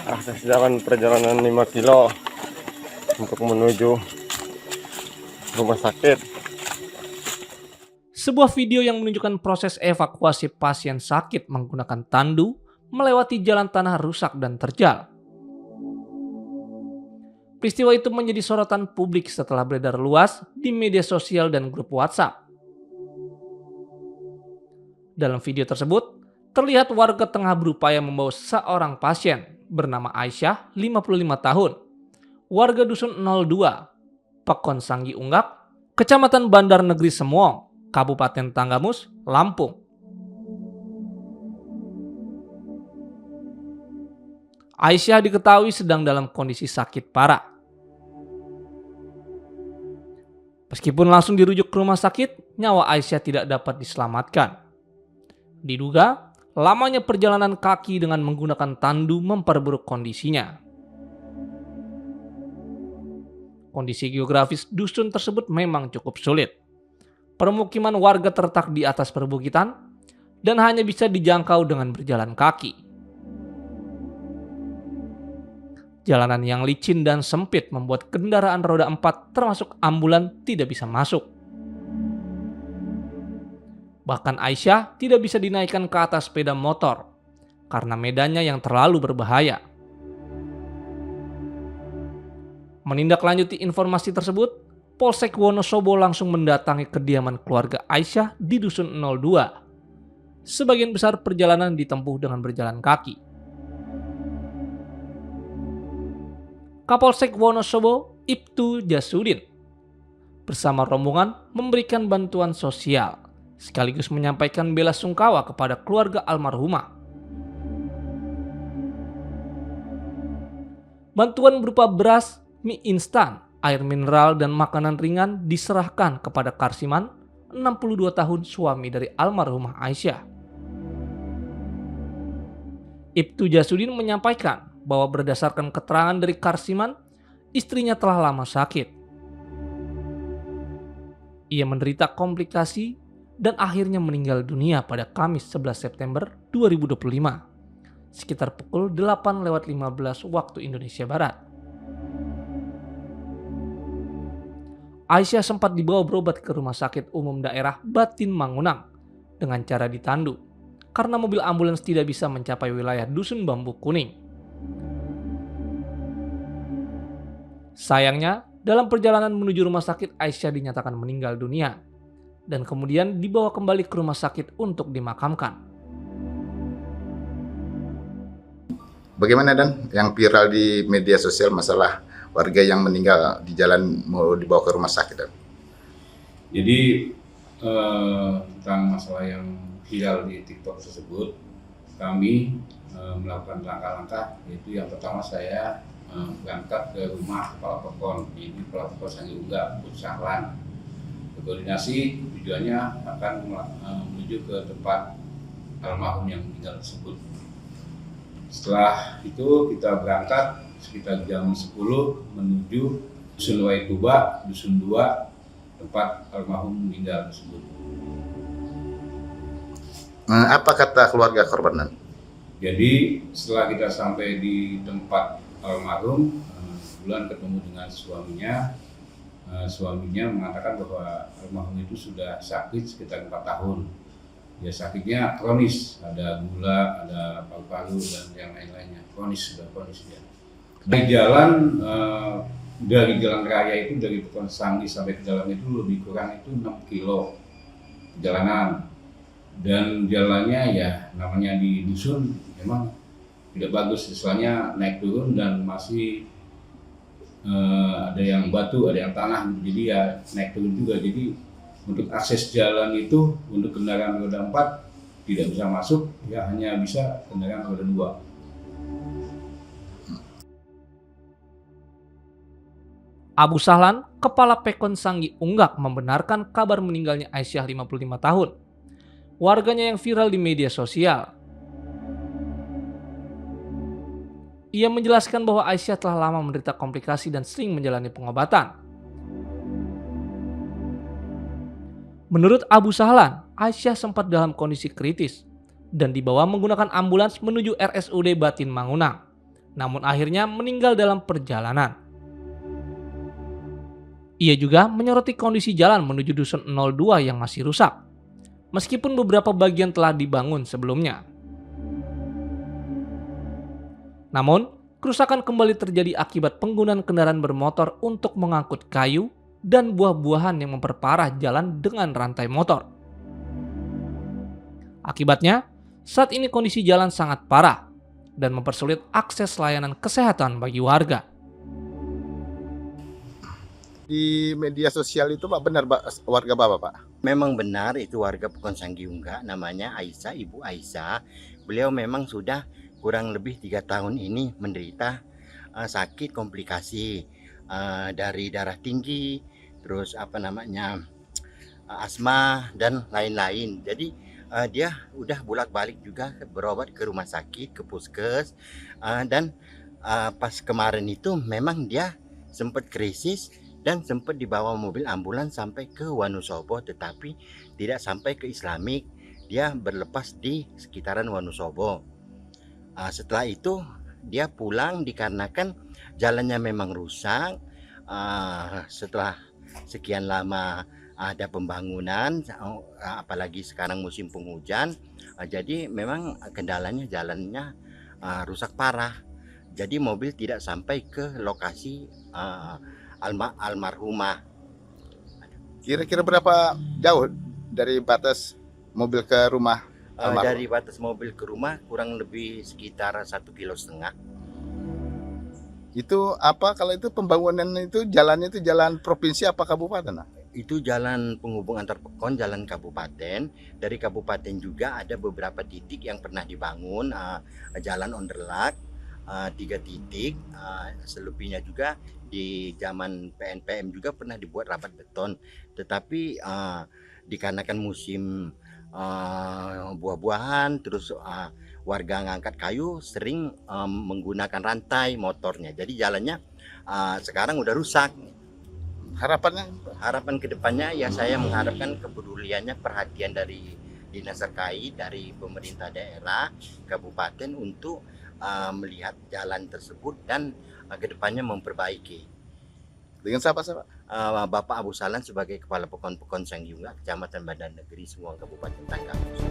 Akses jalan perjalanan 5 kilo untuk menuju rumah sakit. Sebuah video yang menunjukkan proses evakuasi pasien sakit menggunakan tandu melewati jalan tanah rusak dan terjal. Peristiwa itu menjadi sorotan publik setelah beredar luas di media sosial dan grup WhatsApp. Dalam video tersebut, terlihat warga tengah berupaya membawa seorang pasien bernama Aisyah, 55 tahun, warga Dusun 02, Pekon Sanggi Unggak, Kecamatan Bandar Negeri Semuong, Kabupaten Tanggamus, Lampung. Aisyah diketahui sedang dalam kondisi sakit parah. Meskipun langsung dirujuk ke rumah sakit, nyawa Aisyah tidak dapat diselamatkan. Diduga, lamanya perjalanan kaki dengan menggunakan tandu memperburuk kondisinya. Kondisi geografis dusun tersebut memang cukup sulit. Permukiman warga terletak di atas perbukitan dan hanya bisa dijangkau dengan berjalan kaki. Jalanan yang licin dan sempit membuat kendaraan roda 4 termasuk ambulan tidak bisa masuk. Bahkan Aisyah tidak bisa dinaikkan ke atas sepeda motor karena medannya yang terlalu berbahaya. Menindaklanjuti informasi tersebut, Polsek Wonosobo langsung mendatangi kediaman keluarga Aisyah di Dusun 02. Sebagian besar perjalanan ditempuh dengan berjalan kaki. Kapolsek Wonosobo, Ibtu Jasudin, bersama rombongan memberikan bantuan sosial, sekaligus menyampaikan bela sungkawa kepada keluarga almarhumah. Bantuan berupa beras, mie instan, air mineral, dan makanan ringan diserahkan kepada Karsiman, 62 tahun, suami dari almarhumah Aisyah. Ibtu Jasudin menyampaikan bahwa berdasarkan keterangan dari Karsiman, istrinya telah lama sakit. Ia menderita komplikasi dan akhirnya meninggal dunia pada Kamis 11 September 2025, sekitar pukul 8:15 waktu Indonesia Barat. Aisyah sempat dibawa berobat ke Rumah Sakit Umum Daerah Batin Mangunang dengan cara ditandu karena mobil ambulans tidak bisa mencapai wilayah Dusun Bambu Kuning. Sayangnya, dalam perjalanan menuju rumah sakit, Aisyah dinyatakan meninggal dunia dan kemudian dibawa kembali ke rumah sakit untuk dimakamkan. Bagaimana Dan yang viral di media sosial masalah warga yang meninggal di jalan mau dibawa ke rumah sakit Dan? Jadi tentang masalah yang viral di TikTok tersebut, kami melakukan langkah-langkah, yaitu yang pertama saya berangkat ke rumah Kepala Pekon, ini Kepala Pekon Sanggi Unggak, Bu Sahlan. Berkoordinasi tujuannya akan menuju ke tempat almarhum yang meninggal tersebut. Setelah itu kita berangkat sekitar jam 10 menuju Dusun Waituba, Dusun 2, tempat almarhum meninggal tersebut. Apa kata keluarga korban? Jadi setelah kita sampai di tempat almarhum, bulan ketemu dengan suaminya. Suaminya mengatakan bahwa almarhum itu sudah sakit sekitar 4 tahun. Ya, sakitnya kronis, ada gula, ada paru-paru dan yang lain-lainnya. Sudah kronis ya. Dari jalan raya itu dari Pekon Sanggi sampai ke jalan itu lebih kurang itu 6 kilo perjalanan. Dan jalannya ya namanya di dusun memang tidak bagus, soalnya naik turun dan masih ada yang batu, ada yang tanah, jadi ya naik turun juga. Jadi untuk akses jalan itu untuk kendaraan roda 4 tidak bisa masuk, ya hanya bisa kendaraan roda 2. Abu Sahlan, Kepala Pekon Sanggi Unggak, membenarkan kabar meninggalnya Aisyah 55 tahun, warganya yang viral di media sosial. Ia menjelaskan bahwa Aisyah telah lama menderita komplikasi dan sering menjalani pengobatan. Menurut Abu Sahlan, Aisyah sempat dalam kondisi kritis dan dibawa menggunakan ambulans menuju RSUD Batin Mangunang. Namun akhirnya meninggal dalam perjalanan. Ia juga menyoroti kondisi jalan menuju Dusun 02 yang masih rusak, meskipun beberapa bagian telah dibangun sebelumnya. Namun, kerusakan kembali terjadi akibat penggunaan kendaraan bermotor untuk mengangkut kayu dan buah-buahan yang memperparah jalan dengan rantai motor. Akibatnya, saat ini kondisi jalan sangat parah dan mempersulit akses layanan kesehatan bagi warga. Di media sosial itu Pak benar Pak, warga Bapak Pak? Memang benar itu warga Pekon Sanggiungga, namanya Aisyah, Ibu Aisyah. Beliau memang sudah kurang lebih 3 tahun ini menderita sakit komplikasi dari darah tinggi, terus asma dan lain-lain. Jadi dia udah bolak-balik juga berobat ke rumah sakit, ke puskes, dan pas kemarin itu memang dia sempat krisis dan sempat dibawa mobil ambulans sampai ke Wonosobo, tetapi tidak sampai ke Islamik. Dia berlepas di sekitaran Wonosobo. Setelah itu dia pulang dikarenakan jalannya memang rusak. Setelah sekian lama ada pembangunan, apalagi sekarang musim penghujan, jadi memang kendalanya jalannya rusak parah. Jadi mobil tidak sampai ke lokasi almarhumah. Kira-kira berapa jauh dari batas mobil ke rumah almarhum? Dari batas mobil ke rumah kurang lebih sekitar 1,5 kilo. Itu apa kalau itu pembangunan itu jalannya itu jalan provinsi apa kabupaten? Itu jalan penghubung antar Pekon, jalan kabupaten. Dari kabupaten juga ada beberapa titik yang pernah dibangun, jalan onderlak 3 titik, selebihnya juga di zaman PNPM juga pernah dibuat rabat beton, tetapi dikarenakan musim buah-buahan, terus warga ngangkat kayu sering menggunakan rantai motornya, jadi jalannya sekarang udah rusak. Harapan kedepannya ya saya mengharapkan kepeduliannya, perhatian dari dinas terkait, dari pemerintah daerah, kabupaten untuk melihat jalan tersebut dan kedepannya memperbaiki. Dengan siapa? Bapak Abu Salan sebagai Kepala Pekon Sanggiungga, Kecamatan Badan Negeri Semua Kabupaten Tanggamus.